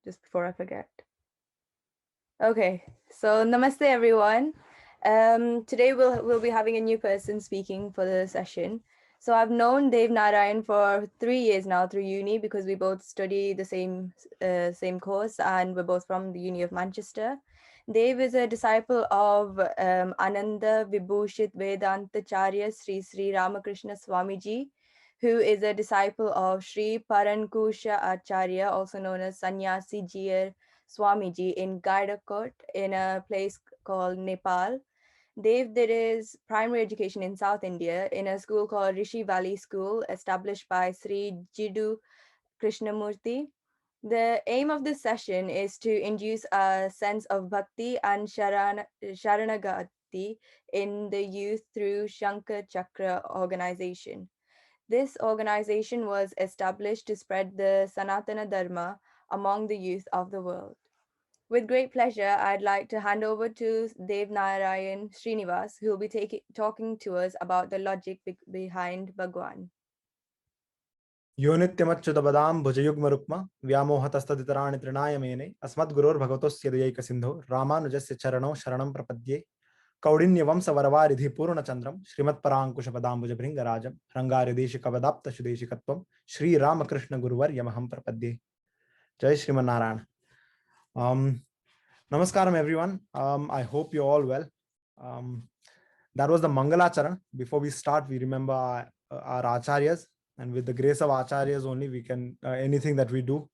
just before I forget. Okay, so namaste everyone. Today we'll be having a new person speaking for the session. So I've known Dev Narayan for 3 years now through uni because we both study the same course and we're both from the Uni of Manchester. Dev is a disciple of Ananda Vibhushit Vedanta Charya Sri Ramakrishna Swamiji, who is a disciple of Sri Parankusha Acharya, also known as Sannyasi Jiyar Swamiji in Gaidakot in a place called Nepal. Dev did his primary education in South India in a school called Rishi Valley School, established by Sri Jiddu Krishnamurti. The aim of this session is to induce a sense of bhakti and sharanagati in the youth through Shankar Chakra organization. This organization was established to spread the Sanatana Dharma among the youth of the world. With great pleasure, I'd like to hand over to Dev Narayan Srinivas, who will be talking to us about the logic behind Bhagwan. योनित्यमच्युतपदां भुजयुग्मरुक्म व्यामोहतस्तदितराणि तृणाय मेने अस्मद्गुरोर्भगवतोस्य दयैकसिन्धो रामानुजस्य चरणौ शरणं प्रपद्ये कौडिन्यवंशवरवारिधि पूर्णचन्द्रं श्रीमत्पराङ्कुशपदाम्बुजभृङ्गराजं रङ्गार्यदेशिकवदाप्तसुदेशिकत्वं श्रीरामकृष्णगुरुवर्यमहं प्रपद्ये. जय Sriman Narayana. Namaskaram everyone. I hope you're all well. That was the Mangalacharan. Before we start, we remember our acharyas, and with the grace of acharyas only, we can anything that we do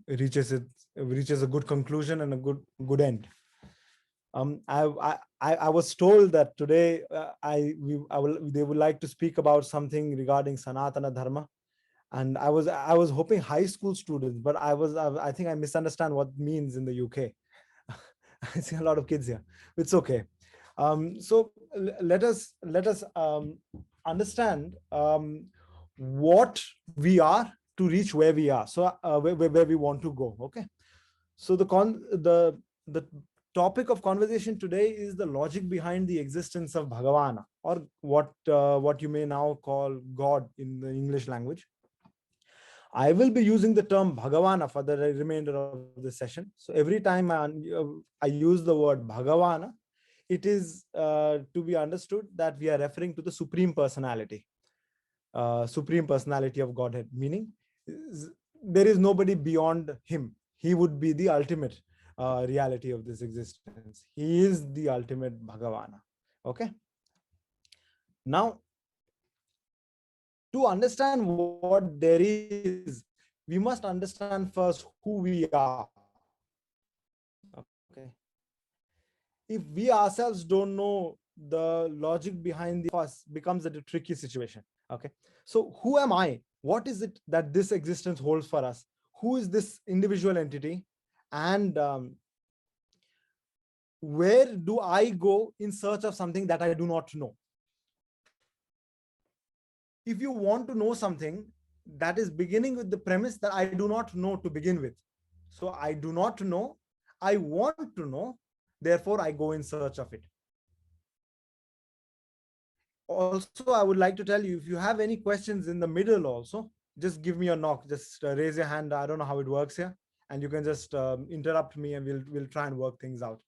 reaches a good conclusion and a good end. I was told that today they would like to speak about something regarding Sanatana Dharma, and I was hoping high school students, but I think I misunderstand what it means in the UK. I see a lot of kids here. It's okay. So let us understand what we are to reach where we are. So where we want to go. Okay. So the topic of conversation today is the logic behind the existence of Bhagavana, or what you may now call God in the English language. I will be using the term Bhagavana for the remainder of the session. So every time I use the word Bhagavana, it is to be understood that we are referring to the Supreme Personality of Godhead, meaning there is nobody beyond him. He would be the ultimate reality of this existence. He is the ultimate Bhagavana. Okay. Now, to understand what there is, we must understand first who we are. Okay. If we ourselves don't know the logic behind us, becomes a tricky situation. Okay. So who am I? What is it that this existence holds for us? Who is this individual entity? And where do I go in search of something that I do not know? If you want to know something, that is beginning with the premise that I do not know to begin with. So I do not know, I want to know, therefore I go in search of it. Also, I would like to tell you, if you have any questions in the middle also, just give me a knock, just raise your hand. I don't know how it works here, and you can just interrupt me and we'll try and work things out.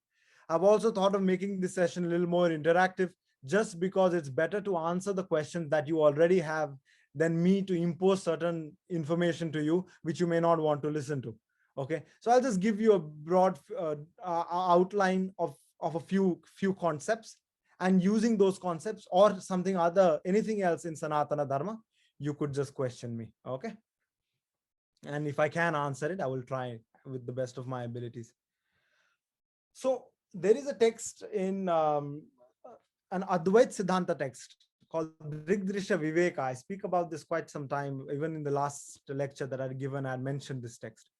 I've also thought of making this session a little more interactive, just because it's better to answer the questions that you already have than me to impose certain information to you, which you may not want to listen to. Okay, so I'll just give you a broad outline of a few concepts, and using those concepts or something other, anything else in Sanatana Dharma, you could just question me. Okay, and if I can answer it, I will try with the best of my abilities. So there is a text in an Advait Siddhanta text called Drigdrisha Viveka. I speak about this quite some time. Even in the last lecture that I had given, I had mentioned this text.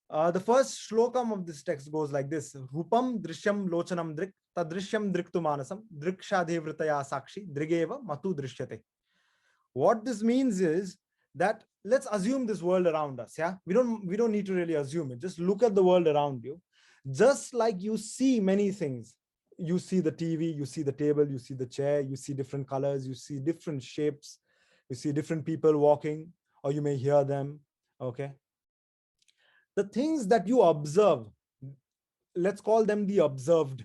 The first shlokam of this text goes like this: Rupam drishyam lochanam drik tadrishyam driktu manasam drikshadevritaya sakshi drigeva matu drishyate. What this means is that let's assume this world around us. Yeah, we don't need to really assume it. Just look at the world around you. Just like you see many things, you see the TV, you see the table, you see the chair, you see different colors, you see different shapes, you see different people walking, or you may hear them. Okay. The things that you observe, let's call them the observed.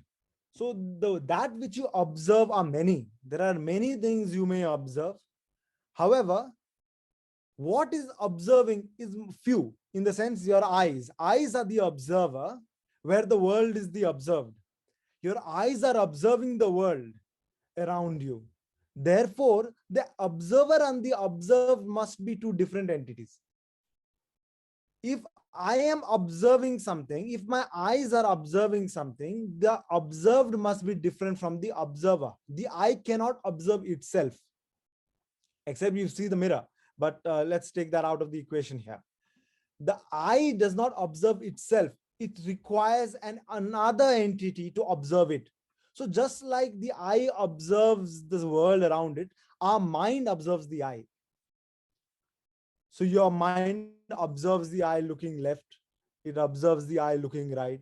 So that which you observe are many. There are many things you may observe. However, what is observing is few, in the sense your eyes are the observer, where the world is the observed. Your eyes are observing the world around you. Therefore, the observer and the observed must be two different entities. If I am observing something, if my eyes are observing something, the observed must be different from the observer. The eye cannot observe itself, except you see the mirror. But let's take that out of the equation here. The eye does not observe itself. It requires another entity to observe it. So just like the eye observes the world around it, our mind observes the eye. So your mind observes the eye looking left, it observes the eye looking right.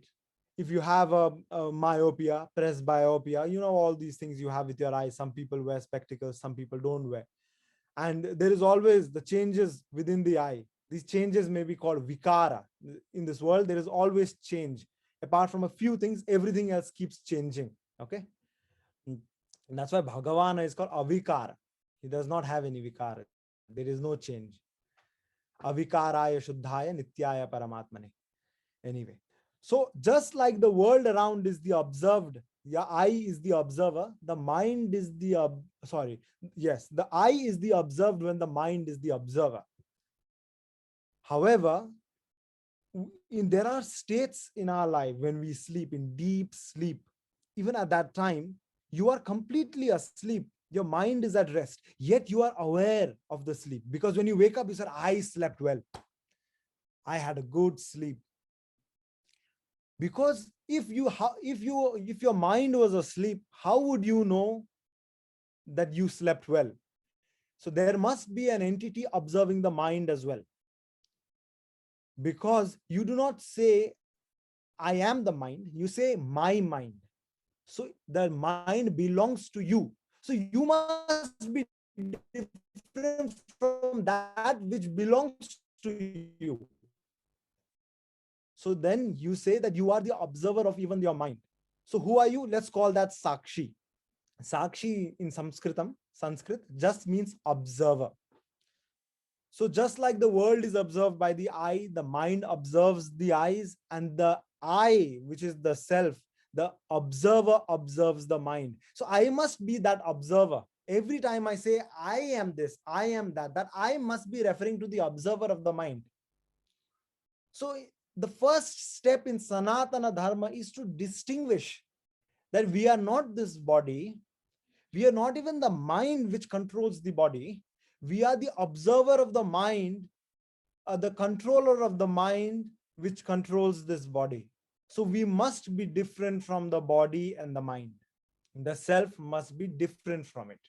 If you have a myopia, presbyopia, you know, all these things you have with your eyes. Some people wear spectacles, some people don't wear. And there is always the changes within the eye. These changes may be called vikara. In this world, there is always change. Apart from a few things, everything else keeps changing. Okay. And that's why Bhagavan is called avikara. He does not have any vikara. There is no change. Avikaraya Shuddhaya Nityaya Paramatmane. Anyway, so just like the world around is the observed, your eye is the observer, the mind is the, the eye is the observed when the mind is the observer. However, there are states in our life when we sleep, in deep sleep. Even at that time, you are completely asleep. Your mind is at rest, yet you are aware of the sleep. Because when you wake up, you say, I slept well. I had a good sleep. Because if your mind was asleep, how would you know that you slept well? So there must be an entity observing the mind as well. Because you do not say, I am the mind, you say my mind. So the mind belongs to you. So you must be different from that which belongs to you. So then you say that you are the observer of even your mind. So who are you? Let's call that Sakshi. Sakshi in Sanskrit just means observer. So just like the world is observed by the eye, the mind observes the eyes, and the I, which is the self, the observer observes the mind. So I must be that observer. Every time I say I am this, I am that I must be referring to the observer of the mind. So the first step in Sanatana Dharma is to distinguish that we are not this body, we are not even the mind which controls the body, we are the observer of the mind, the controller of the mind which controls this body. So we must be different from the body and the mind. The self must be different from it.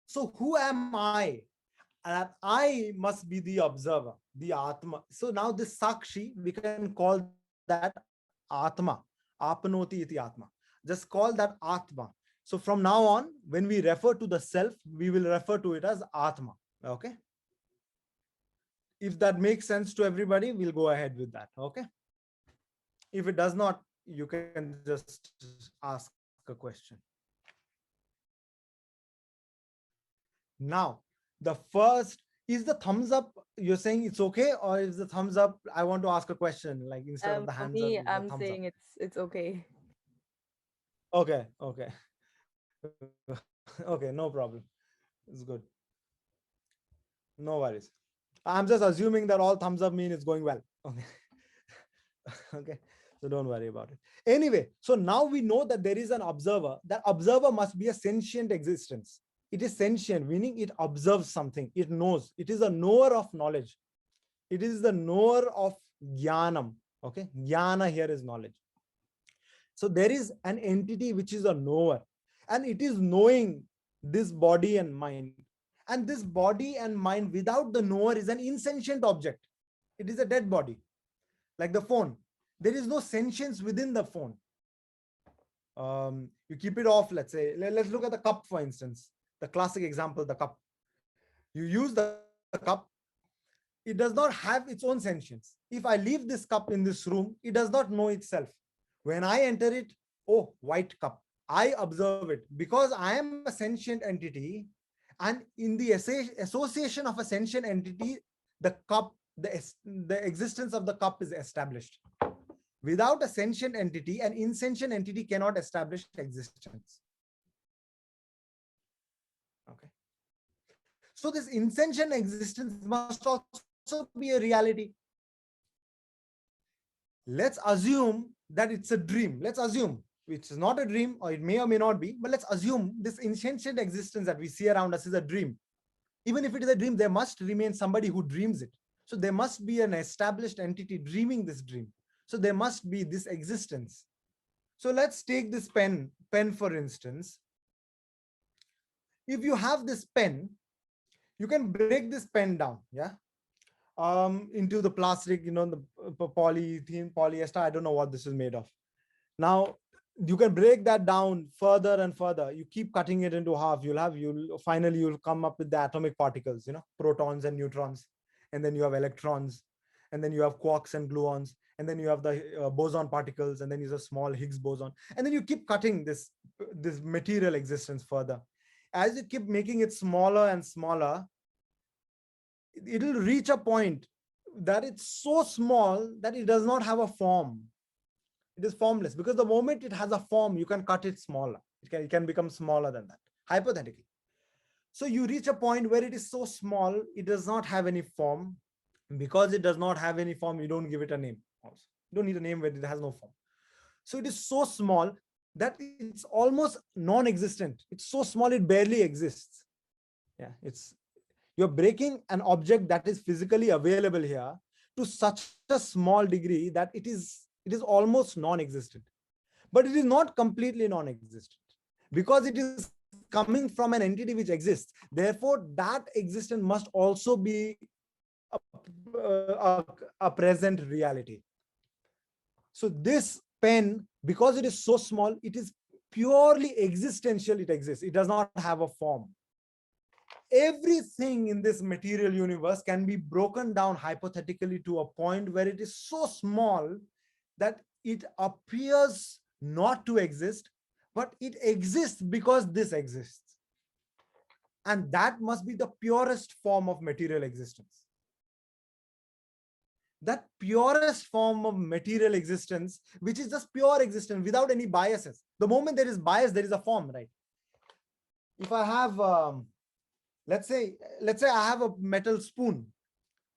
So who am I? And I must be the observer, the Atma. So now this Sakshi, we can call that Atma. Apnoti iti Atma. Just call that Atma. So from now on, when we refer to the self, we will refer to it as Atma. Okay. If that makes sense to everybody, we'll go ahead with that. Okay. If it does not, you can just ask a question. Now, the first is the thumbs up. You're saying it's okay, or is the thumbs up? I want to ask a question, like instead of the For hands up, me, is the I'm thumbs up. saying it's okay. Okay, okay, okay, no problem. It's good. No worries. I'm just assuming that all thumbs up mean it's going well. Okay. Okay. So don't worry about it. Anyway, so now we know that there is an observer. That observer must be a sentient existence. It is sentient, meaning it observes something. It knows. It is a knower of knowledge. It is the knower of jnanam. Okay. Jnana here is knowledge. So there is an entity which is a knower, and it is knowing this body and mind. And this body and mind without the knower is an insentient object. It is a dead body, like the phone. There is no sentience within the phone. You keep it off, let's say. Let's look at the cup, for instance. The classic example, the cup. You use the cup. It it does not have its own sentience. If I leave this cup in this room, it does not know itself. When I enter it, oh, white cup, I observe it because I am a sentient entity, and in the association of a sentient entity, the cup, the existence of the cup is established. Without a sentient entity, an insentient entity cannot establish existence. Okay. So this insentient existence must also be a reality. Let's assume that it's a dream. Let's assume which is not a dream, or it may or may not be, but let's assume this insentient existence that we see around us is a dream. Even if it is a dream, there must remain somebody who dreams it. So there must be an established entity dreaming this dream. So there must be this existence. So let's take this pen for instance. If you have this pen, you can break this pen down, yeah, into the plastic, the polyethylene, polyester, I don't know what this is made of. Now you can break that down further and further. You keep cutting it into half, finally you'll come up with the atomic particles, protons and neutrons, and then you have electrons, and then you have quarks and gluons, and then you have the boson particles, and then you have a small Higgs boson, and then you keep cutting this material existence further. As you keep making it smaller and smaller, it'll reach a point that it's so small that it does not have a form. It is formless, because the moment it has a form, you can cut it smaller. It can become smaller than that, hypothetically. So you reach a point where it is so small, it does not have any form. Because it does not have any form, you don't give it a name also. You don't need a name when it has no form. So it is so small that it's almost non-existent. It's so small, it barely exists. Yeah, you're breaking an object that is physically available here to such a small degree that it is almost non-existent. But it is not completely non-existent, because it is coming from an entity which exists. Therefore, that existence must also be a present reality. So this pen, because it is so small, it is purely existential. It exists. It does not have a form. Everything in this material universe can be broken down hypothetically to a point where it is so small that it appears not to exist, but it exists because this exists. And that must be the purest form of material existence. That purest form of material existence, which is just pure existence without any biases. The moment there is bias, there is a form, right? If I have, let's say I have a metal spoon,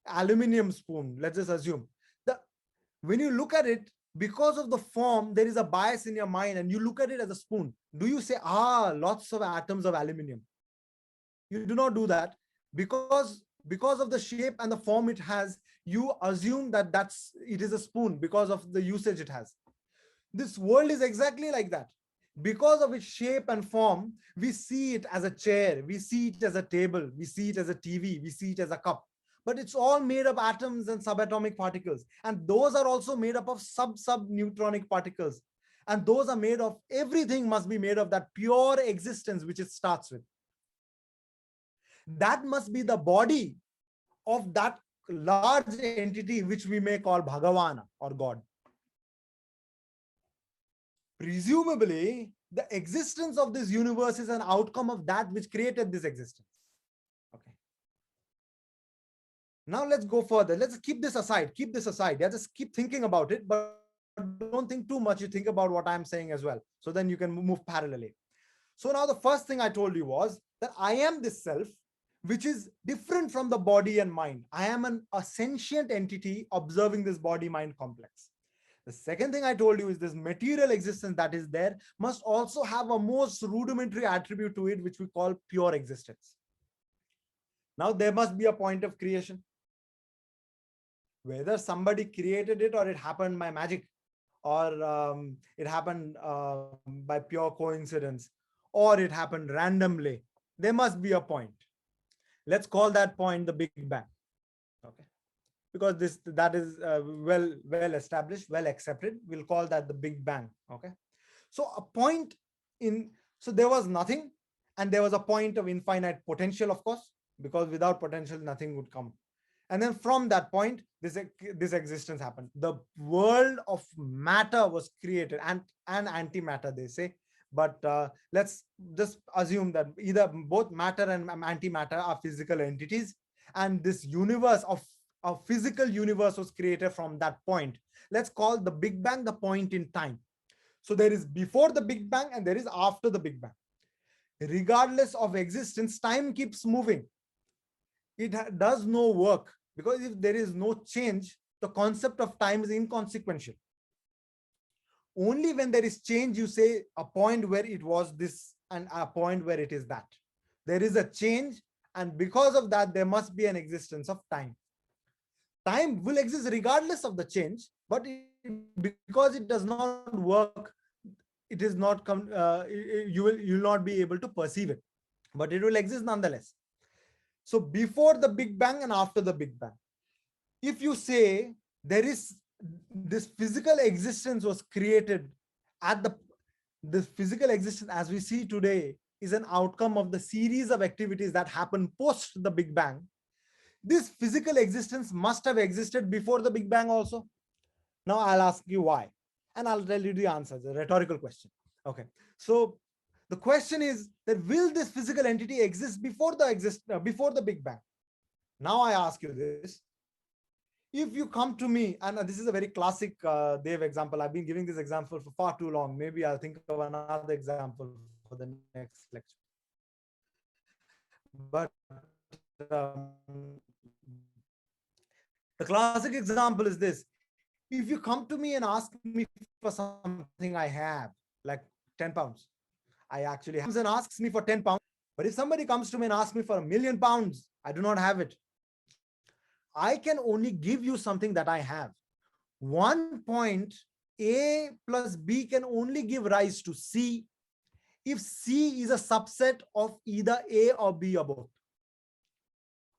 aluminum spoon, let's just assume. When you look at it, because of the form, there is a bias in your mind, and you look at it as a spoon. Do you say, lots of atoms of aluminum? You do not do that, because of the shape and the form it has, you assume that it is a spoon because of the usage it has. This world is exactly like that. Because of its shape and form, we see it as a chair, we see it as a table, we see it as a TV, we see it as a cup. But it's all made of atoms and subatomic particles. And those are also made up of sub-neutronic particles. And those are made of, everything must be made of that pure existence which it starts with. That must be the body of that large entity which we may call Bhagavan or God. Presumably, the existence of this universe is an outcome of that which created this existence. Okay. Now let's go further. Let's keep this aside. Yeah, just keep thinking about it, but don't think too much. You think about what I'm saying as well. So then you can move parallelly. So now the first thing I told you was that I am this self, which is different from the body and mind. I am a sentient entity observing this body-mind complex. The second thing I told you is this material existence that is there must also have a most rudimentary attribute to it, which we call pure existence. Now there must be a point of creation. Whether somebody created it or it happened by magic, or it happened by pure coincidence, or it happened randomly, there must be a point. Let's call that point the Big Bang. Okay, because that is well established, well accepted. We'll call that the Big Bang. Okay, so a point so there was nothing, and there was a point of infinite potential, of course, because without potential nothing would come. And then from that point, this existence happened. The world of matter was created, and antimatter, they say. But let's just assume that either both matter and antimatter are physical entities, and this universe of a physical universe was created from that point. Let's call the Big Bang the point in time. So there is before the Big Bang and there is after the Big Bang. Regardless of existence, time keeps moving. It does no work, because if there is no change, the concept of time is inconsequential. Only when there is change, you say a point where it was this and a point where it is that. There is a change, and because of that, there must be an existence of time. Time will exist regardless of the change, but because it does not work, it is not you will not be able to perceive it, but it will exist nonetheless. So before the Big Bang and after the Big Bang, if you say there is this physical existence was created at this physical existence as we see today is an outcome of the series of activities that happen post the Big Bang. This physical existence must have existed before the Big Bang also. Now I'll ask you why, and I'll tell you the answer. It's a rhetorical question. Okay, so the question is that will this physical entity exist before the Big Bang? Now I ask you this: if you come to me, and this is a very classic Dev example. I've been giving this example for far too long. Maybe I'll think of another example for the next lecture. But the classic example is this: if you come to me and ask me for something I have, like 10 pounds, I actually have, and asks me for 10 pounds. But if somebody comes to me and asks me for £1,000,000, I do not have it. I can only give you something that I have. 1 point A plus B can only give rise to C if C is a subset of either A or B or both.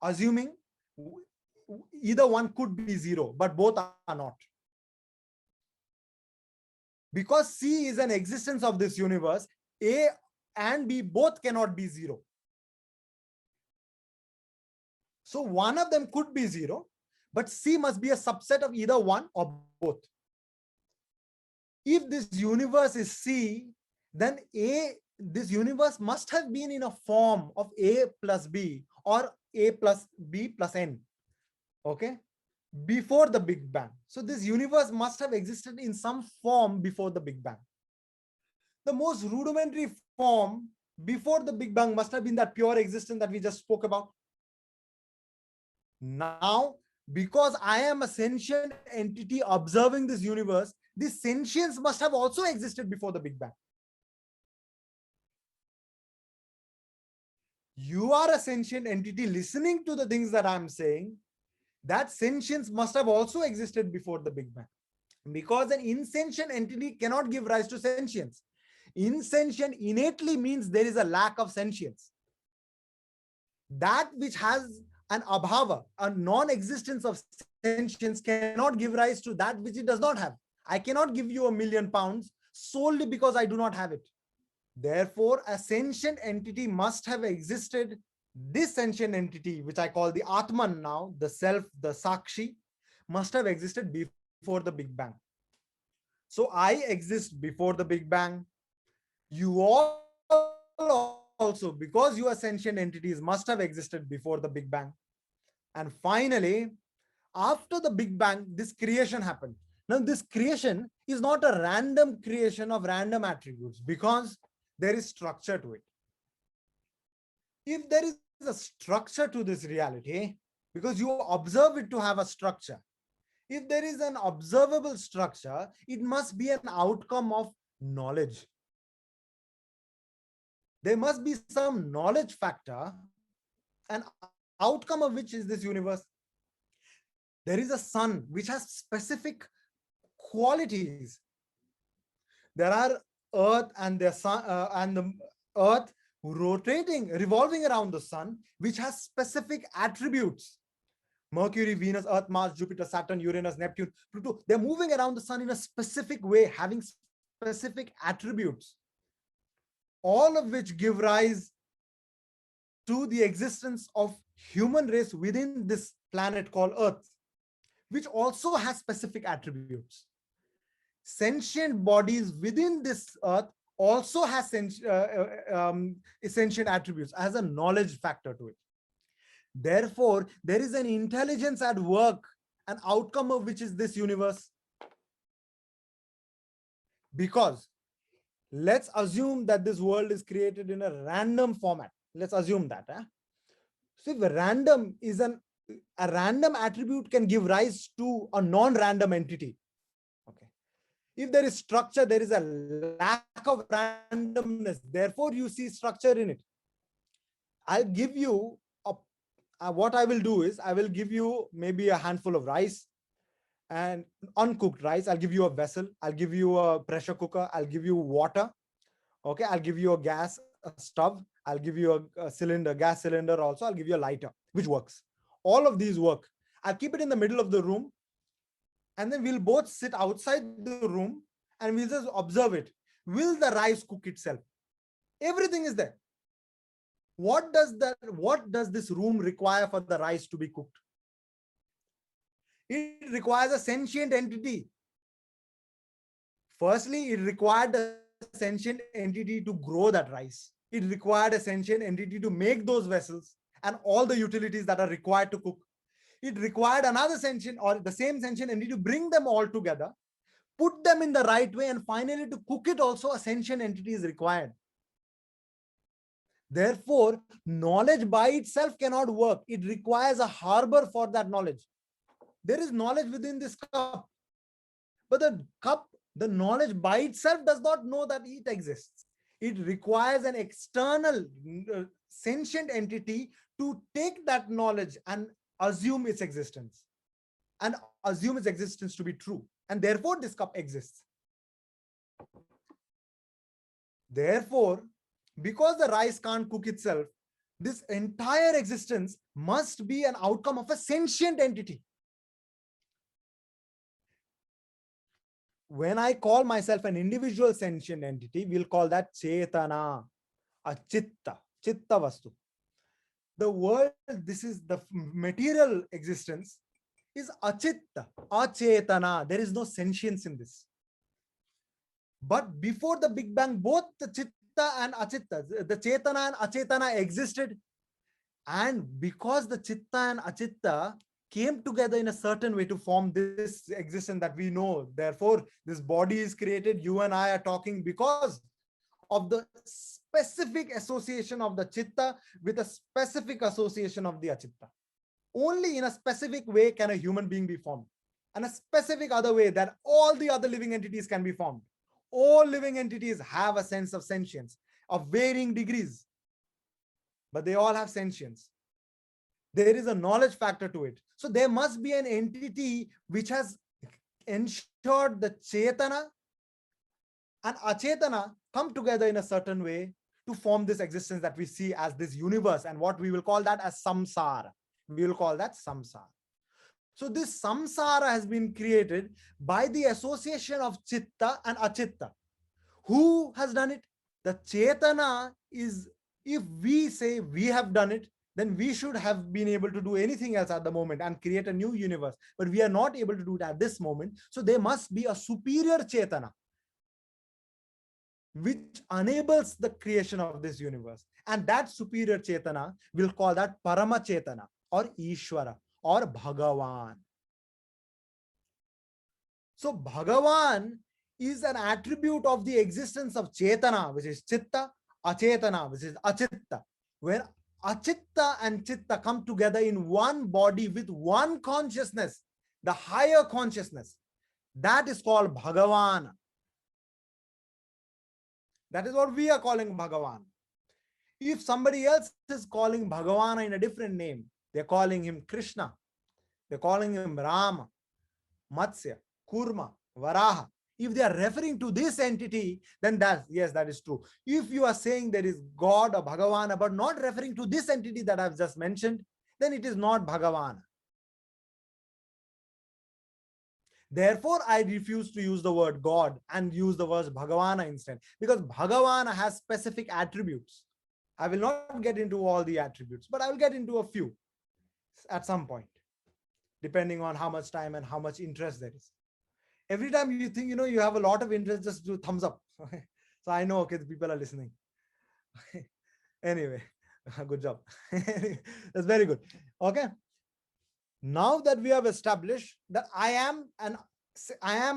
Assuming either one could be zero, but both are not. Because C is an existence of this universe, A and B both cannot be zero. So one of them could be zero, but C must be a subset of either one or both. If this universe is C, then this universe must have been in a form of A plus B or A plus B plus N, okay, before the Big Bang. So this universe must have existed in some form before the Big Bang. The most rudimentary form before the Big Bang must have been that pure existence that we just spoke about. Now, because I am a sentient entity observing this universe, this sentience must have also existed before the Big Bang. You are a sentient entity listening to the things that I'm saying. That sentience must have also existed before the Big Bang. Because an insentient entity cannot give rise to sentience. Insentient innately means there is a lack of sentience. That which has an abhava, a non-existence of sentience, cannot give rise to that which it does not have. I cannot give you £1,000,000 solely because I do not have it. Therefore, a sentient entity must have existed. This sentient entity, which I call the Atman now, the self, the Sakshi, must have existed before the Big Bang. So I exist before the Big Bang. You all also, because you are sentient entities, must have existed before the Big Bang. And finally, after the Big Bang, this creation happened. Now, this creation is not a random creation of random attributes, because there is structure to it. If there is a structure to this reality, because you observe it to have a structure, if there is an observable structure, it must be an outcome of knowledge. There must be some knowledge factor, an outcome of which is this universe. There is a sun which has specific qualities. There are earth and the sun and the earth revolving around the sun, which has specific attributes. Mercury, Venus, Earth, Mars, Jupiter, Saturn, Uranus, Neptune, Pluto, they're moving around the sun in a specific way, having specific attributes, all of which give rise to the existence of human race within this planet called Earth, which also has specific attributes. Sentient bodies within this Earth also has sentient attributes, as a knowledge factor to it. Therefore, there is an intelligence at work, an outcome of which is this universe. Because let's assume that this world is created in a random format. Let's assume that. So if random is a random attribute can give rise to a non-random entity. Okay. If there is structure, there is a lack of randomness. Therefore, you see structure in it. I'll give you what I will do is I will give you maybe a handful of rice and uncooked rice. I'll give you a vessel. I'll give you a pressure cooker. I'll give you water. Okay. I'll give you a gas, a stove. I'll give you a cylinder, gas cylinder also. I'll give you a lighter, which works. All of these work. I'll keep it in the middle of the room. And then we'll both sit outside the room and we'll just observe it. Will the rice cook itself? Everything is there. What does this room require for the rice to be cooked? It requires a sentient entity. Firstly, it required a sentient entity to grow that rice. It required a sentient entity to make those vessels and all the utilities that are required to cook. It required another sentient or the same sentient entity to bring them all together, put them in the right way, and finally to cook it also a sentient entity is required. Therefore, knowledge by itself cannot work. It requires a harbor for that knowledge. There is knowledge within this cup, but the knowledge by itself does not know that it exists. It requires an external sentient entity to take that knowledge and assume its existence to be true. And therefore, this cup exists. Therefore, because the rice can't cook itself, this entire existence must be an outcome of a sentient entity. When I call myself an individual sentient entity, we'll call that Chetana, a Chitta Vastu. The world, this is the material existence, is Achitta, Achetana. There is no sentience in this. But before the Big Bang, both the Chitta and Achitta, the Chetana and Achetana existed. And because the Chitta and Achitta came together in a certain way to form this existence that we know, therefore, this body is created. You and I are talking because of the specific association of the Chitta with a specific association of the Achitta. Only in a specific way can a human being be formed, and a specific other way that all the other living entities can be formed. All living entities have a sense of sentience of varying degrees, but they all have sentience. There is a knowledge factor to it. So there must be an entity which has ensured the Chetana and Achetana come together in a certain way to form this existence that we see as this universe, and what we will call that as samsara. We will call that samsara. So this samsara has been created by the association of Chitta and Achitta. Who has done it? The Chetana is, if we say we have done it, then we should have been able to do anything else at the moment and create a new universe. But we are not able to do it at this moment. So there must be a superior Chetana which enables the creation of this universe. And that superior Chetana, we'll call that Parama Chetana or Ishvara or Bhagavan. So Bhagavan is an attribute of the existence of Chetana, which is Chitta, Achetana, which is Achitta. When Achitta and Chitta come together in one body with one consciousness, the higher consciousness, that is called Bhagavan. That is what we are calling Bhagavan. If somebody else is calling Bhagavan in a different name, they're calling him Krishna, they're calling him Rama, Matsya, Kurma, Varaha. If they are referring to this entity, then that is true. If you are saying there is God or Bhagavan, but not referring to this entity that I've just mentioned, then it is not Bhagavan. Therefore, I refuse to use the word God and use the word Bhagavana instead, because Bhagavana has specific attributes. I will not get into all the attributes, but I will get into a few. at some point, depending on how much time and how much interest there is. Every time you think you have a lot of interest, just do thumbs up. So I know, okay, the people are listening. Anyway, good job. That's very good. Okay, now that we have established that I am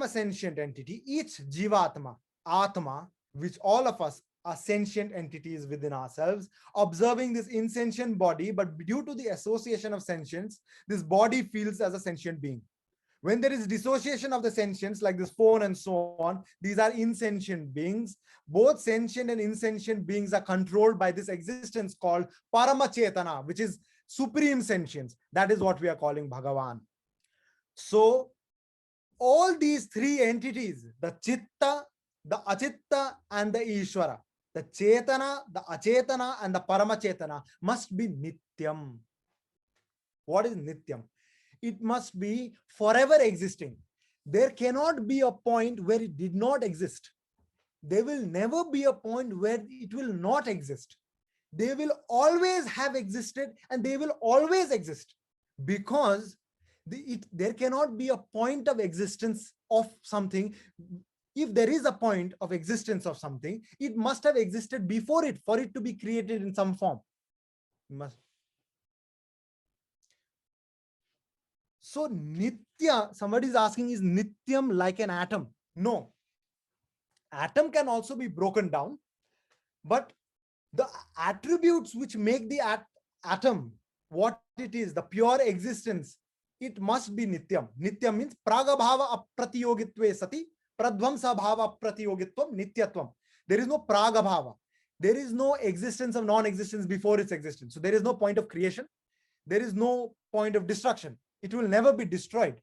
a sentient entity, each jivatma, atma, which all of us are sentient entities within ourselves, observing this insentient body, but due to the association of sentience, this body feels as a sentient being. When there is dissociation of the sentience, like this phone and so on, these are insentient beings. Both sentient and insentient beings are controlled by this existence called Paramachetana, which is supreme sentience. That is what we are calling Bhagavan. So all these three entities, the Chitta, the Achitta, and the Ishvara, the Chetana, the Achetana, and the Paramachetana must be Nityam. What is Nityam? It must be forever existing. There cannot be a point where it did not exist. There will never be a point where it will not exist. They will always have existed and they will always exist, because there cannot be a point of existence of something. If there is a point of existence of something, it must have existed before it for it to be created in some form. So Nitya, somebody is asking, is Nityam like an atom? No. Atom can also be broken down, but the attributes which make the atom what it is, the pure existence, it must be Nityam. Nityam means Pragabhava apratiyogitve sati Pradvamsa bhava apratiyogitvam Nityatvam. There is no Pragabhava. There is no existence of non-existence before its existence. So there is no point of creation. There is no point of destruction. It will never be destroyed.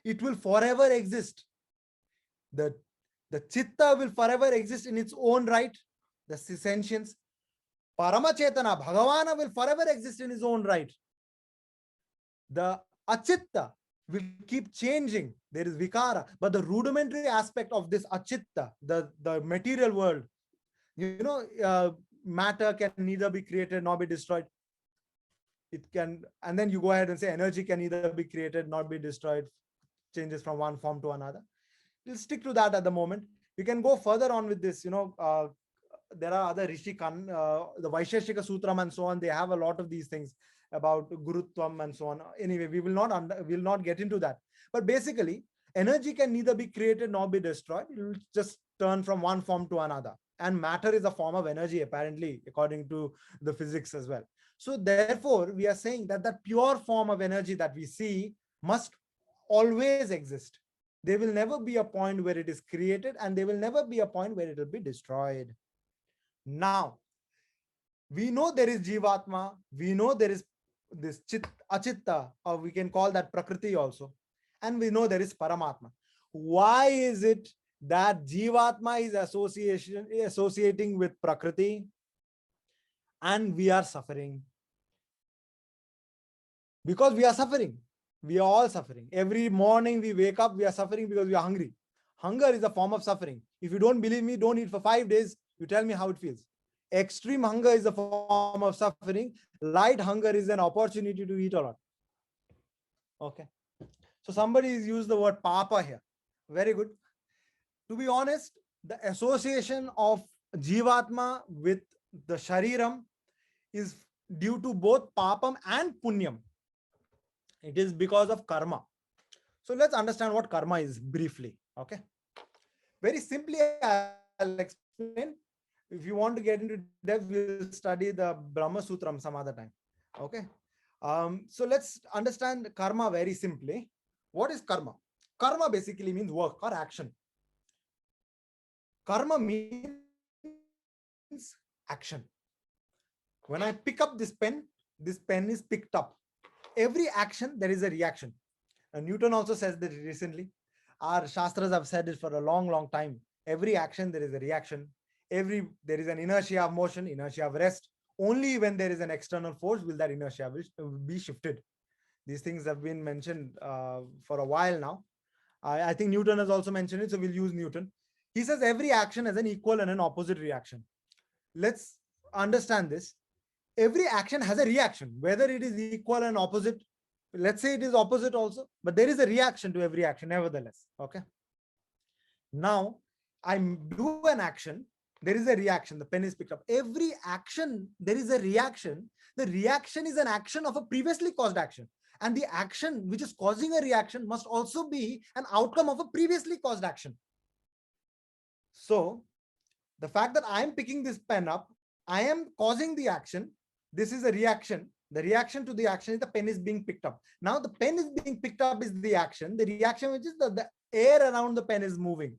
It will forever exist. The Chitta will forever exist in its own right, the sentience. Paramachetana, Bhagavana, will forever exist in his own right. The Achitta will keep changing. There is Vikara. But the rudimentary aspect of this Achitta, the material world, matter can neither be created nor be destroyed. It can, and then you go ahead and say energy can neither be created nor be destroyed, changes from one form to another. We'll stick to that at the moment. We can go further on with this. There are other Rishi the Vaisheshika Sutram and so on. They have a lot of these things about Gurutvam and so on. Anyway, we will not get into that. But basically, energy can neither be created nor be destroyed. It will just turn from one form to another. And matter is a form of energy, apparently, according to the physics as well. So therefore, we are saying that that pure form of energy that we see must always exist. There will never be a point where it is created, and there will never be a point where it will be destroyed. Now, we know there is Jivatma, we know there is this Achitta, or we can call that Prakriti also, and we know there is Paramatma. Why is it that Jivatma is associating with Prakriti and we are suffering? Because we are suffering. We are all suffering. Every morning we wake up, we are suffering because we are hungry. Hunger is a form of suffering. If you don't believe me, don't eat for 5 days. You tell me how it feels. Extreme hunger is a form of suffering. Light hunger is an opportunity to eat a lot. Okay. So somebody has used the word papa here. Very good. To be honest, the association of Jivatma with the Shariram is due to both papam and punyam. It is because of karma. So let's understand what karma is briefly. Okay. Very simply, I'll explain. If you want to get into depth, we'll study the Brahma Sutram some other time. Okay. So let's understand karma very simply. What is karma? Karma basically means work or action. Karma means action. When I pick up this pen is picked up. Every action, there is a reaction. And Newton also says that recently. Our Shastras have said it for a long, long time. Every action, there is a reaction. There is an inertia of motion, inertia of rest. Only when there is an external force will that inertia be shifted. These things have been mentioned for a while now. I think Newton has also mentioned it, so we'll use Newton. He says every action has an equal and an opposite reaction. Let's understand this. Every action has a reaction. Whether it is equal and opposite let's say it is opposite also, but there is a reaction to every action nevertheless. Okay. Now I do an action, there is a reaction, the pen is picked up. Every action, there is a reaction. The reaction is an action of a previously caused action. And the action which is causing a reaction must also be an outcome of a previously caused action. So the fact that I am picking this pen up, I am causing the action. This is a reaction. The reaction to the action is the pen is being picked up. Now the pen is being picked up is the action. The reaction, which is the air around the pen is moving.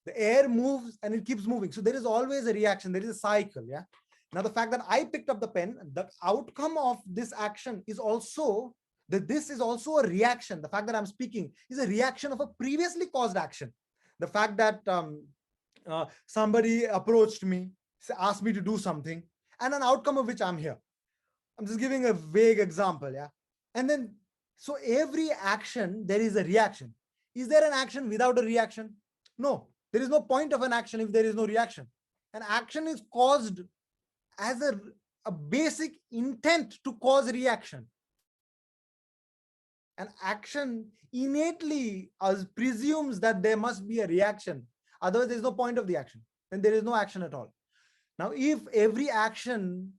The air moves and it keeps moving. So there is always a reaction. There is a cycle. Yeah. Now the fact that I picked up the pen, the outcome of this action is also that this is also a reaction. The fact that I'm speaking is a reaction of a previously caused action. The fact that somebody approached me, asked me to do something, and an outcome of which I'm here. I'm just giving a vague example. Yeah. And then, so every action, there is a reaction. Is there an action without a reaction? No. There is no point of an action if there is no reaction. An action is caused as a basic intent to cause reaction. An action innately presumes that there must be a reaction. Otherwise, there is no point of the action. Then there is no action at all. Now, if every action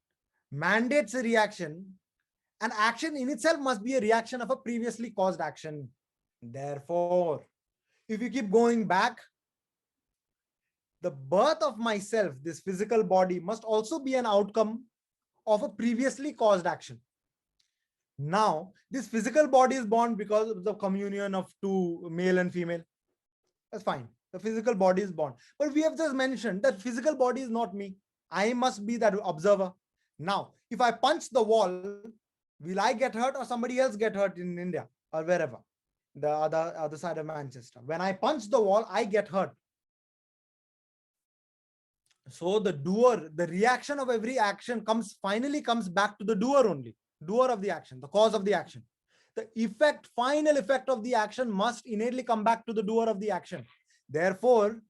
mandates a reaction, an action in itself must be a reaction of a previously caused action. Therefore, if you keep going back, the birth of myself, this physical body, must also be an outcome of a previously caused action. Now, this physical body is born because of the communion of two, male and female. That's fine. The physical body is born. But we have just mentioned that physical body is not me. I must be that observer. Now, if I punch the wall, will I get hurt or somebody else get hurt in India or wherever? The other side of Manchester. When I punch the wall, I get hurt. So the doer, the reaction of every action finally comes back to the doer only, doer of the action, the cause of the action. The effect, final effect of the action must innately come back to the doer of the action. Therefore,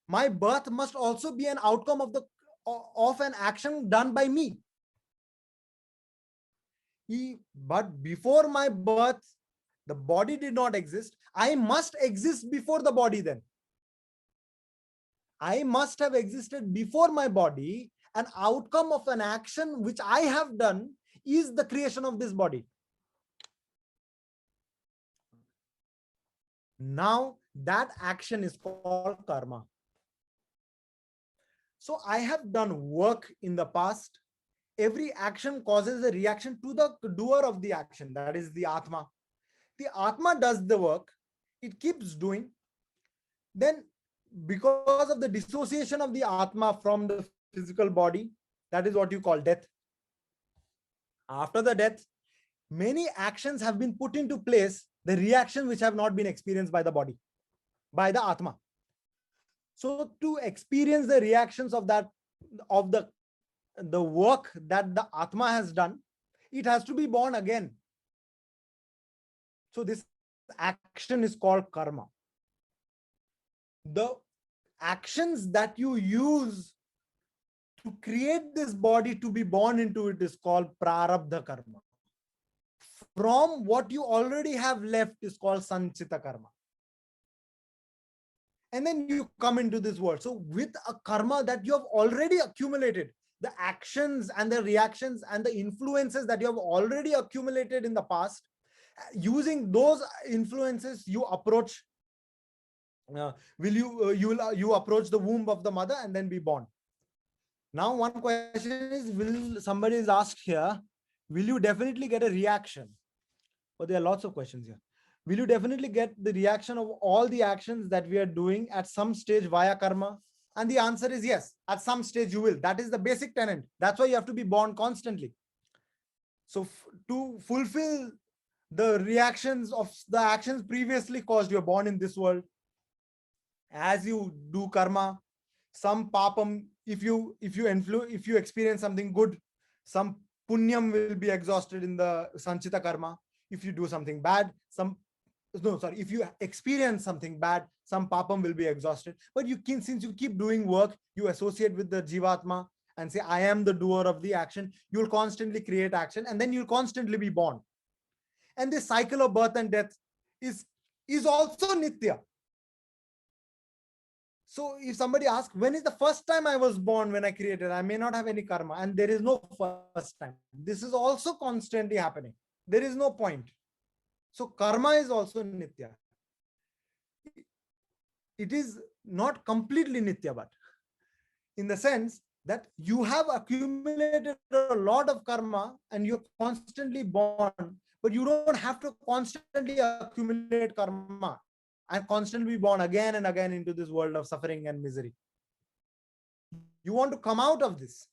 my birth must also be an outcome of an action done by me. But before my birth, the body did not exist. I must exist before the body then. I must have existed before my body. An outcome of an action which I have done is the creation of this body. Now that action is called karma. So I have done work in the past. Every action causes a reaction to the doer of the action, that is the Atma. The Atma does the work, it keeps doing. Then because of the dissociation of the Atma from the physical body, that is what you call death. After the death, many actions have been put into place, the reactions which have not been experienced by the body, by the Atma. So to experience the reactions of that, of the work that the Atma has done, it has to be born again. So this action is called karma. The actions that you use to create this body to be born into it is called prarabdha karma. From what you already have left is called sanchita karma. And then you come into this world. So with a karma that you have already accumulated, the actions and the reactions and the influences that you have already accumulated in the past, using those influences, you approach, you approach the womb of the mother and then be born. Now, one question is, somebody is asked here, will you definitely get a reaction? But there are lots of questions here. Will you definitely get the reaction of all the actions that we are doing at some stage via karma? And the answer is yes, at some stage you will. That is the basic tenet. That's why you have to be born constantly. So to fulfill the reactions of the actions previously caused, you're born in this world. As you do karma, some papam, if you experience something good, some punyam will be exhausted in the sanchita karma. If you do something bad, if you experience something bad, some papam will be exhausted. But since you keep doing work, you associate with the jivatma and say, I am the doer of the action. You'll constantly create action and then you'll constantly be born. And this cycle of birth and death is also nitya. So if somebody asks, when is the first time I was born, when I created, I may not have any karma, and there is no first time. This is also constantly happening. There is no point. So karma is also nitya. It is not completely nitya, but in the sense that you have accumulated a lot of karma and you're constantly born, but you don't have to constantly accumulate karma and constantly be born again and again into this world of suffering and misery. You want to come out of this.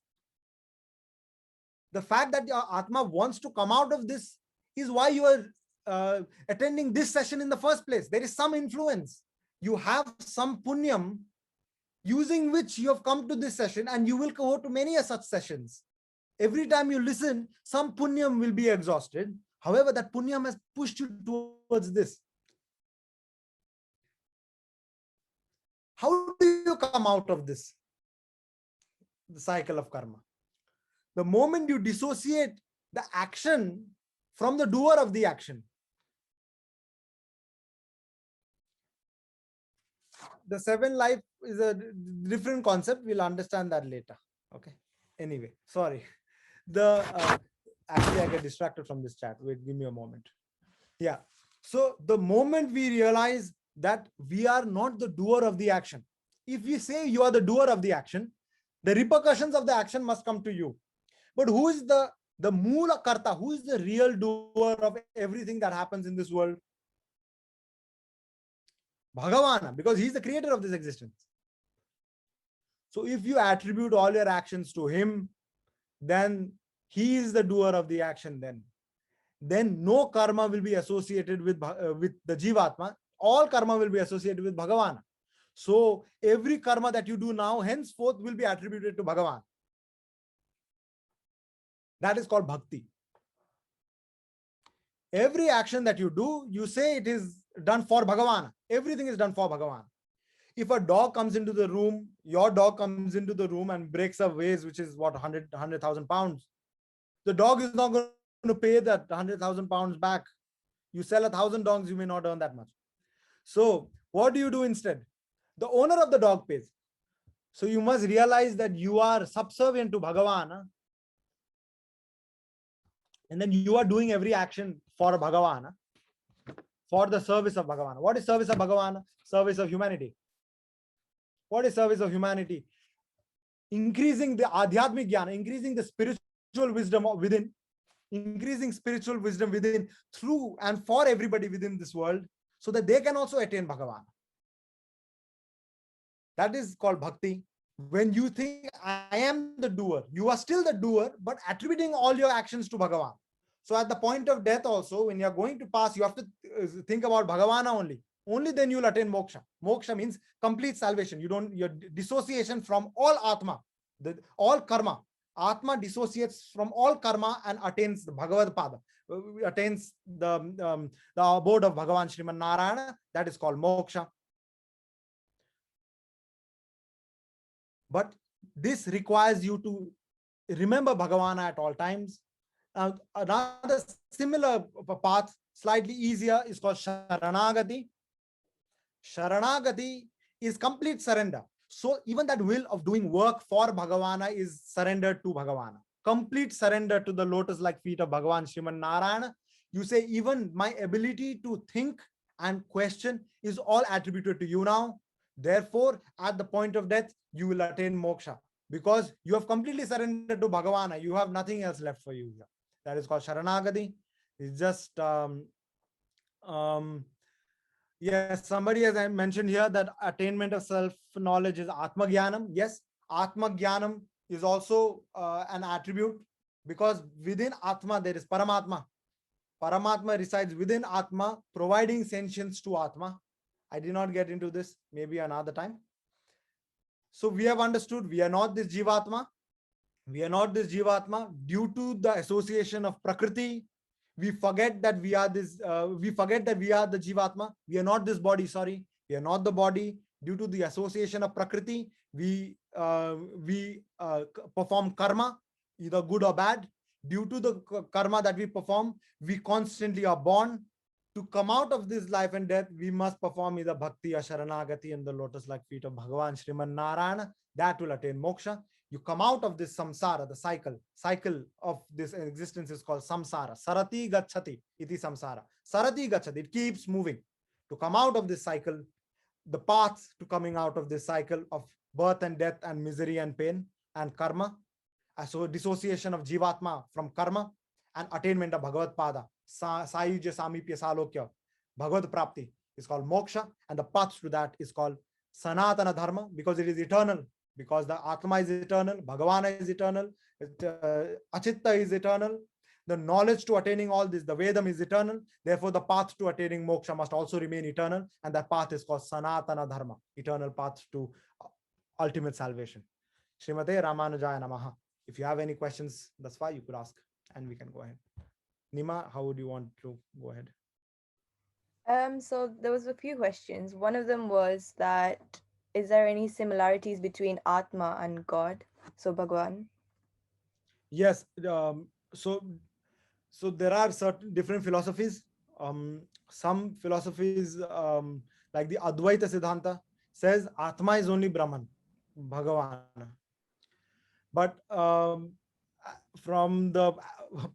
The fact that your Atma wants to come out of this is why you are attending this session in the first place. There is some influence. You have some punyam using which you have come to this session, and you will go to many such sessions. Every time you listen, some punyam will be exhausted. However, that punyam has pushed you towards this. How do you come out of this? The cycle of karma. The moment you dissociate the action from the doer of the action. The seven life is a different concept. We'll understand that later. Okay. Anyway, sorry. Actually, I get distracted from this chat. Wait, give me a moment. Yeah. So the moment we realize that we are not the doer of the action, if we say you are the doer of the action, the repercussions of the action must come to you. But who is the Mula Karta? Who is the real doer of everything that happens in this world? Bhagavana, because he's the creator of this existence. So if you attribute all your actions to him, then he is the doer of the action. Then no karma will be associated with the Jivatma. All karma will be associated with Bhagavana. So every karma that you do now, henceforth, will be attributed to Bhagavan. That is called bhakti. Every action that you do, you say it is done for Bhagavan. Everything is done for Bhagavan. If a dog comes into the room, your dog comes into the room and breaks a vase, which is what, 100,000 pounds. The dog is not going to pay that 100,000 pounds back. You sell 1,000 dogs, you may not earn that much. So what do you do instead? The owner of the dog pays. So you must realize that you are subservient to Bhagavan. And then you are doing every action for Bhagavan, for the service of Bhagavan. What is service of Bhagavan? Service of humanity. What is service of humanity? Increasing the adhyatmic jnana, increasing the spiritual wisdom within, increasing spiritual wisdom within, through and for everybody within this world, so that they can also attain Bhagavan. That is called bhakti. When you think I am the doer, you are still the doer, but attributing all your actions to Bhagavan. So at the point of death also, when you are going to pass, you have to think about Bhagavana only. Only then you will attain moksha. Moksha means complete salvation. Your dissociation from all Atma, all karma. Atma dissociates from all karma and attains the Bhagavad Pada, attains the abode of Bhagavan Sriman Narayana. That is called moksha. But this requires you to remember Bhagavana at all times. Another similar path, slightly easier, is called Sharanagati. Sharanagati is complete surrender. So even that will of doing work for Bhagavana is surrendered to Bhagavana. Complete surrender to the lotus-like feet of Bhagavan Sriman Narayana. You say, even my ability to think and question is all attributed to you now. Therefore, at the point of death, you will attain moksha, because you have completely surrendered to Bhagavana. You have nothing else left for you here. That is called Sharanagati. It's just, yes, somebody has mentioned here that attainment of self-knowledge is Atma Jnanam. Yes, Atma Jnanam is also an attribute, because within Atma there is Paramatma. Paramatma resides within Atma, providing sentience to Atma. I did not get into this, maybe another time. So we have understood we are not this Jivatma. We are not this Jivatma due to the association of Prakriti. We forget that we are this, we forget that we are the Jivatma. We are not this body, sorry. We are not the body. Due to the association of Prakriti, we perform karma, either good or bad. Due to the karma that we perform, we constantly are born. To come out of this life and death, we must perform either bhakti or sharanagati in the lotus-like feet of Bhagavan Sriman Narayana. That will attain moksha. You come out of this samsara, the cycle of this existence is called samsara. Sarati gachati iti samsara. Sarati gachati, it keeps moving. To come out of this cycle, the paths to coming out of this cycle of birth and death and misery and pain and karma, so dissociation of jivatma from karma and attainment of Bhagavad Pada, Sayuja Samipya Salokya, Bhagavad Prapti is called moksha, and the path to that is called Sanatana Dharma, because it is eternal, because the Atma is eternal, Bhagavana is eternal, Achitta is eternal. The knowledge to attaining all this, the Vedam is eternal. Therefore, the path to attaining moksha must also remain eternal, and that path is called Sanatana Dharma, eternal path to ultimate salvation. Srimate Ramanujaya Namaha. If you have any questions, that's why you could ask, and we can go ahead. Nima, how would you want to go ahead? So there was a few questions. One of them was that, is there any similarities between Atma and God? So Bhagwan. Yes. So there are certain different philosophies. Some philosophies, like the Advaita Siddhanta, says Atma is only Brahman, Bhagavan. But from the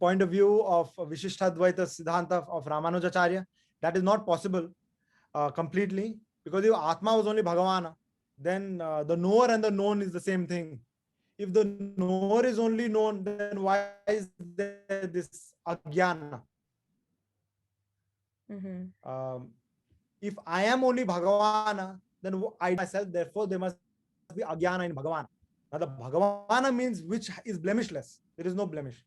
point of view of Vishishtadvaita Siddhanta of Ramanujacharya, that is not possible completely, because if Atma was only Bhagavana, then the knower and the known is the same thing. If the knower is only known, then why is there this agyana? If I am only Bhagavana, then I myself, therefore there must be agyana in Bhagavan. Now the Bhagavana means which is blemishless. There is no blemish.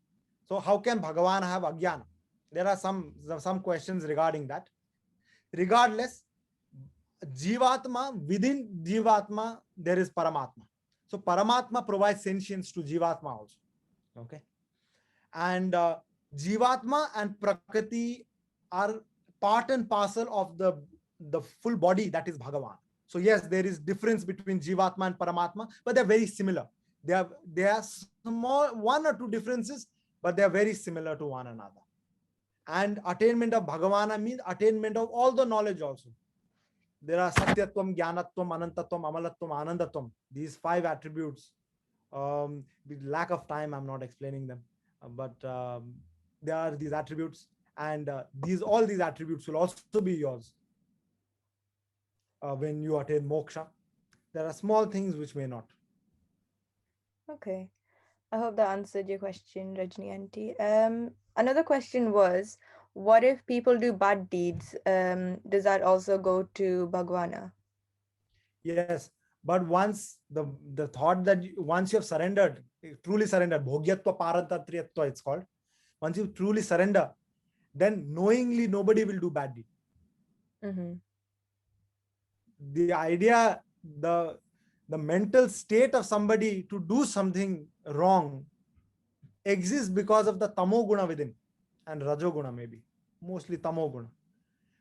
So how can Bhagavan have agyana? There are some questions regarding that. Regardless, Jivatma, within Jivatma, there is Paramatma. So Paramatma provides sentience to Jivatma also. Okay. And Jivatma and Prakriti are part and parcel of the full body that is Bhagavan. So yes, there is difference between Jivatma and Paramatma, but they're very similar. They are small, one or two differences, but they are very similar to one another. And attainment of Bhagavana means attainment of all the knowledge also. There are Satyatvam, Jnanatvam, Anantatvam, Amalatvam, Anandatvam. These 5 attributes. With lack of time, I'm not explaining them. But there are these attributes, and all these attributes will also be yours when you attain moksha. There are small things which may not. Okay. I hope that answered your question, Rajni Aunty. Another question was, what if people do bad deeds? Does that also go to Bhagavana? Yes, but once the thought that once you have surrendered, truly surrendered, bhogyatva parantatriyatva it's called. Once you truly surrender, then knowingly nobody will do bad deed. The idea, the mental state of somebody to do something wrong exists because of the tamo guna within and rajo guna, maybe mostly tamo guna.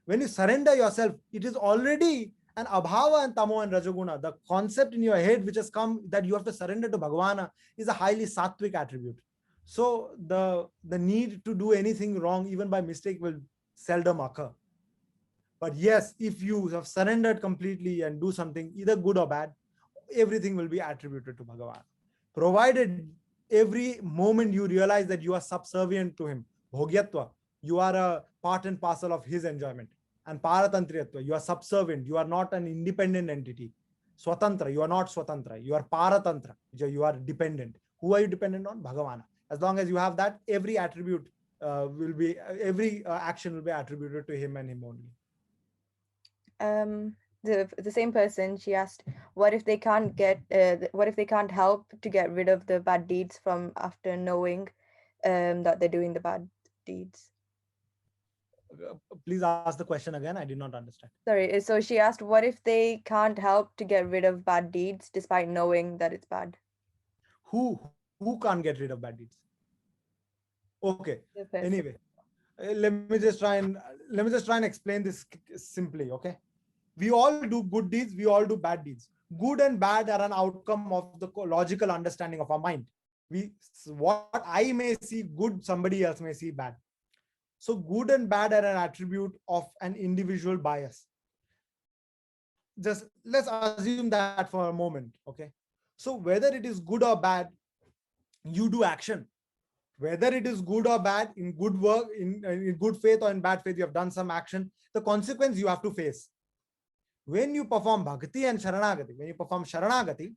When you surrender yourself, it is already an abhava and tamo and rajoguna. The concept in your head which has come that you have to surrender to Bhagavana is a highly sattvic attribute. So the need to do anything wrong, even by mistake, will seldom occur. But yes, if you have surrendered completely and do something either good or bad, everything will be attributed to Bhagavan. Provided every moment you realize that you are subservient to him, bhogyatva, you are a part and parcel of his enjoyment. And paratantriyatva, you are subservient, you are not an independent entity. Swatantra, you are not swatantra, you are paratantra, you are dependent. Who are you dependent on? Bhagavana. As long as you have that, every attribute every action will be attributed to him and him only. The same person, she asked, what if they can't help to get rid of the bad deeds from after knowing that they're doing the bad deeds? Please ask the question again. I did not understand. Sorry. So she asked, what if they can't help to get rid of bad deeds despite knowing that it's bad? Who can't get rid of bad deeds? Okay. Anyway, let me just try and explain this simply. Okay. We all do good deeds. We all do bad deeds. Good and bad are an outcome of the logical understanding of our mind. What I may see good, somebody else may see bad. So good and bad are an attribute of an individual bias. Just let's assume that for a moment, okay? So whether it is good or bad, you do action. Whether it is good or bad, in good work, in good faith or in bad faith, you have done some action. The consequence you have to face. When you perform bhakti and sharanagati, when you perform sharanagati,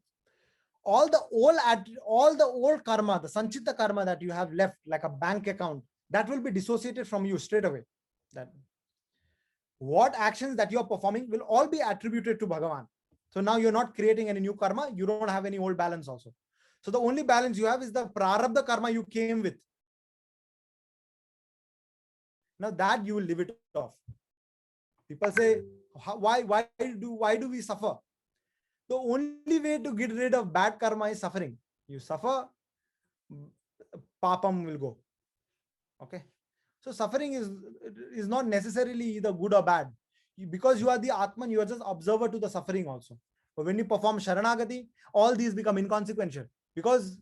all the old karma, the sanchita karma that you have left, like a bank account, that will be dissociated from you straight away. That what actions that you are performing will all be attributed to Bhagavan. So now you're not creating any new karma, you don't have any old balance also. So the only balance you have is the prarabdha karma you came with. Now that you will live it off. People say, why do we suffer? The only way to get rid of bad karma is suffering. You suffer, papam will go. Okay. So suffering is not necessarily either good or bad. Because you are the Atman, you are just observer to the suffering also. But when you perform Sharanagati, all these become inconsequential. Because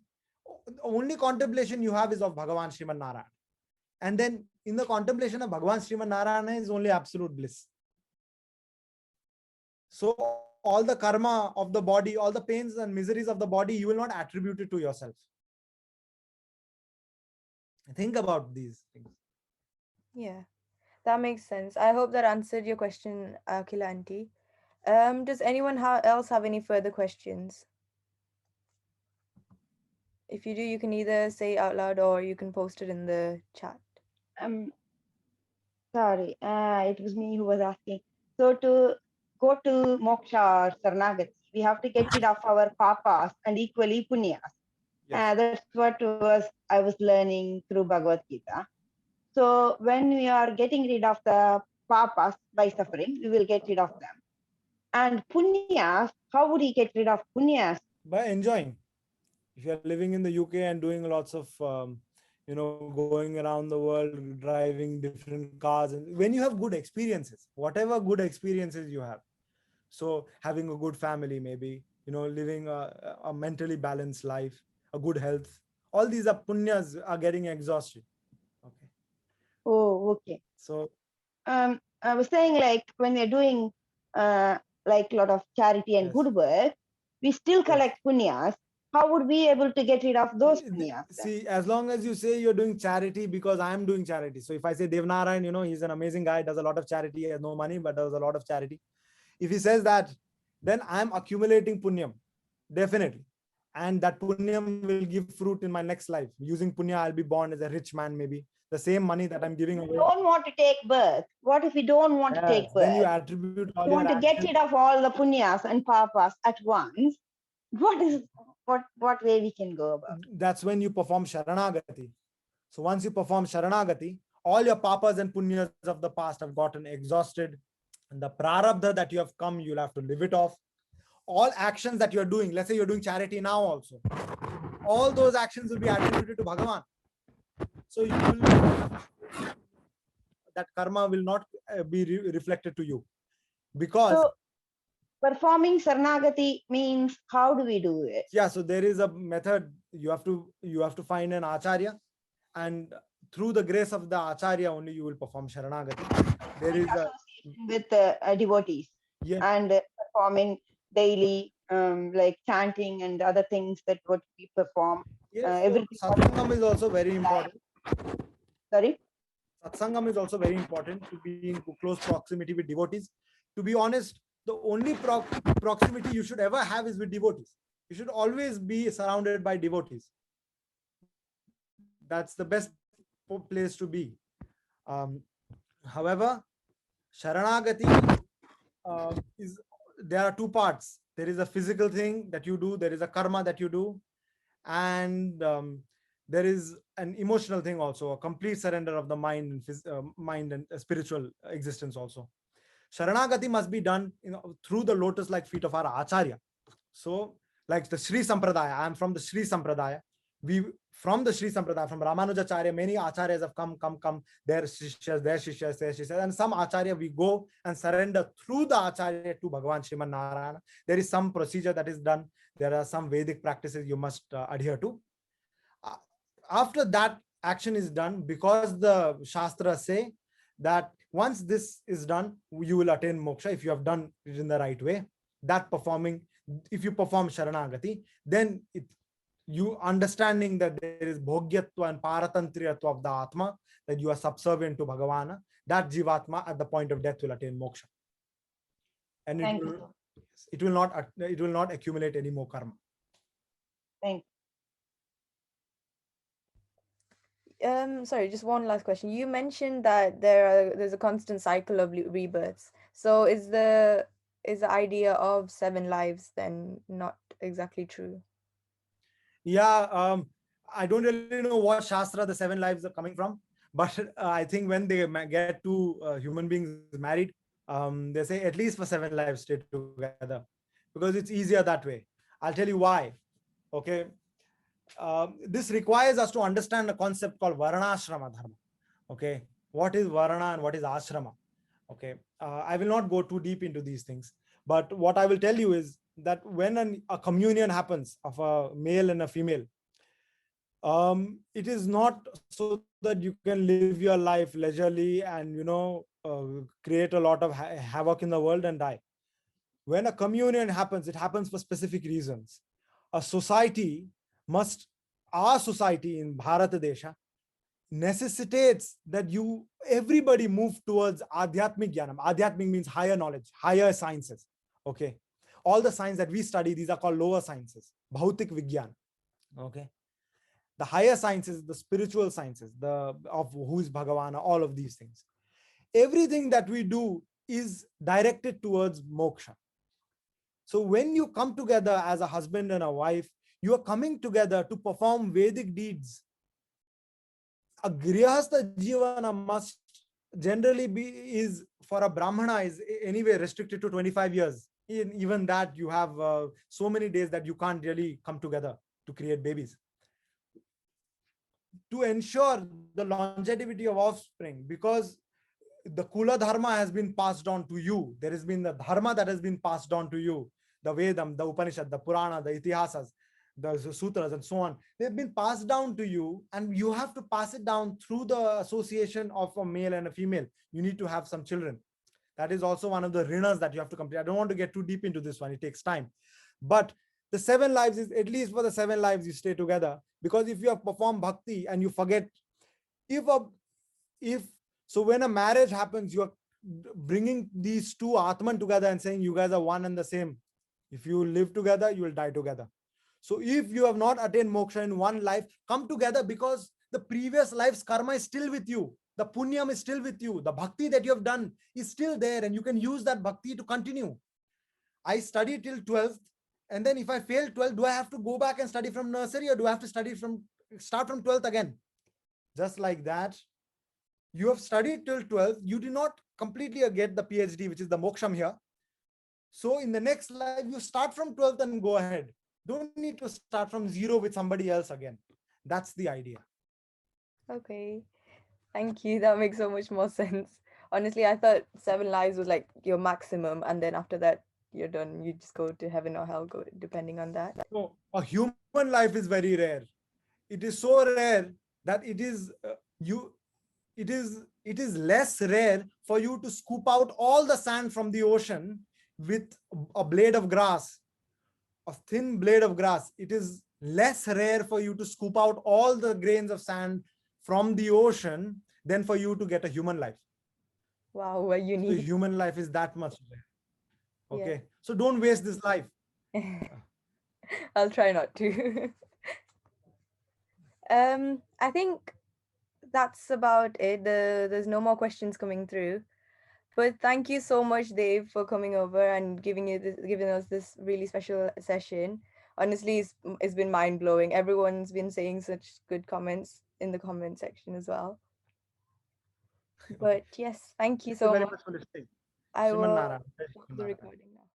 the only contemplation you have is of Bhagavan Sriman Narayana. And then in the contemplation of Bhagavan Sriman Narayana is only absolute bliss. So all the karma of the body, all the pains and miseries of the body, you will not attribute it to yourself. Think about these things. Yeah, that makes sense. I hope that answered your question, Akhila auntie. Does anyone else have any further questions? If you do, you can either say it out loud or you can post it in the chat. Um, Sorry, it was me who was asking. So to go to moksha or Saranagati, we have to get rid of our papas and equally punyas. Yes. That's what I was learning through Bhagavad Gita. So when we are getting rid of the papas by suffering, we will get rid of them. And punyas, how would he get rid of punyas? By enjoying. If you're living in the UK and doing lots of going around the world, driving different cars, and when you have good experiences, whatever good experiences you have, so having a good family, maybe living a mentally balanced life, a good health, all these are punyas are getting exhausted. Okay. Oh, okay. So I was saying, like when we're doing like a lot of charity and yes. good work, we still collect punyas. How would we able to get rid of those punyas? See, as long as you say you're doing charity, because I'm doing charity. So if I say Devnarayan, he's an amazing guy, does a lot of charity, he has no money, but does a lot of charity. If he says that, then I'm accumulating punyam, definitely. And that punyam will give fruit in my next life. Using punya, I'll be born as a rich man, maybe. The same money that I'm giving away. We don't want to take birth. What if we don't want to take birth? Then you attribute all you want to get rid of all the punyas and papas at once. What way we can go about? That's when you perform Sharanagati. So once you perform Sharanagati, all your papas and punyas of the past have gotten exhausted. And the prarabdha that you have come, you'll have to live it off. All actions that you're doing, let's say you're doing charity now also, all those actions will be attributed to Bhagavan. So that karma will not be reflected to you. Because so, performing Saranagati means, how do we do it? Yeah, so there is a method. You have to find an acharya, and through the grace of the acharya only you will perform Sharanagati. There is with devotees, and performing daily, like chanting and other things that what we perform. Everything. Satsangam is also very important. Sorry? Satsangam is also very important, to be in close proximity with devotees. To be honest, the only proximity you should ever have is with devotees. You should always be surrounded by devotees. That's the best place to be. However, Sharanagati there are two parts. There is a physical thing that you do, there is a karma that you do, and there is an emotional thing also, a complete surrender of the mind and spiritual existence also. Sharanagati must be done through the lotus-like feet of our Acharya. So, like the Sri Sampradaya, I am from the Sri Sampradaya. From the Sri Sampradaya, from Ramanujacharya, many Acharyas have come, their Shishyas, and some Acharya we go and surrender through the Acharya to Bhagavan Sriman Narayana. There is some procedure that is done. There are some Vedic practices you must adhere to. after that action is done, because the Shastras say that once this is done, you will attain moksha if you have done it in the right way. That performing, if you perform Sharanagati, then you understanding that there is bhogyatva and paratantriyatva of the Atma, that you are subservient to Bhagavana, that Jivatma at the point of death will attain moksha. And it will not accumulate any more karma. Thank Sorry, just one last question. You mentioned that there's a constant cycle of rebirths. So is the idea of 7 lives then not exactly true? Yeah, I don't really know what Shastra the 7 lives are coming from, but I think when they get two human beings married, they say at least for 7 lives stay together, because it's easier that way. I'll tell you why. Okay, this requires us to understand a concept called Varnashrama Dharma. Okay, what is Varna and what is Ashrama? Okay, I will not go too deep into these things, but what I will tell you is that when a communion happens of a male and a female, it is not so that you can live your life leisurely and create a lot of havoc in the world and die. When a communion happens, it happens for specific reasons. A society our society in Bharat Desha necessitates that everybody move towards Adhyatmik Jnanam. Adhyatmik means higher knowledge, higher sciences. Okay. All the science that we study, these are called lower sciences, Bhautik Vigyan. Okay. The higher sciences, the spiritual sciences, of who is Bhagavana, all of these things. Everything that we do is directed towards moksha. So when you come together as a husband and a wife, you are coming together to perform Vedic deeds. A grihastha jivana must generally is for a brahmana is anyway restricted to 25 years. Even that you have so many days that you can't really come together to create babies. To ensure the longevity of offspring, because the Kula Dharma has been passed on to you. There has been the Dharma that has been passed on to you. The Vedam, the Upanishad, the Purana, the Itihasas, the Sutras and so on. They've been passed down to you, and you have to pass it down through the association of a male and a female. You need to have some children. That is also one of the rinas that you have to complete. I don't want to get too deep into this one. It takes time. But the 7 lives is at least for the 7 lives you stay together. Because if you have performed bhakti and you forget, so when a marriage happens, you are bringing these two Atman together and saying you guys are one and the same. If you live together, you will die together. So if you have not attained moksha in one life, come together, because the previous life's karma is still with you. The punyam is still with you. The bhakti that you have done is still there, and you can use that bhakti to continue. I studied till 12th, and then if I fail 12th, do I have to go back and study from nursery, or do I have to start from 12th again? Just like that, you have studied till 12th, you did not completely get the PhD, which is the moksham here. So in the next life, you start from 12th and go ahead. Don't need to start from 0 with somebody else again. That's the idea. Okay. Thank you. That makes so much more sense. Honestly, I thought 7 lives was like your maximum, and then after that, you're done. You just go to heaven or hell, depending on that. So a human life is very rare. It is so rare that it is less rare for you to scoop out all the sand from the ocean with a blade of grass, a thin blade of grass. It is less rare for you to scoop out all the grains of sand from the ocean than for you to get a human life. Wow, we're unique. The human life is that much rare. Okay, Yeah. so don't waste this life. I'll try not to. I think that's about it. There's no more questions coming through. But thank you so much, Dave, for coming over and giving us this really special session. Honestly, it's been mind blowing. Everyone's been saying such good comments in the comment section as well. But yes, thank you so much. Very much for listening. I will Sriman Narayan. stop the recording now.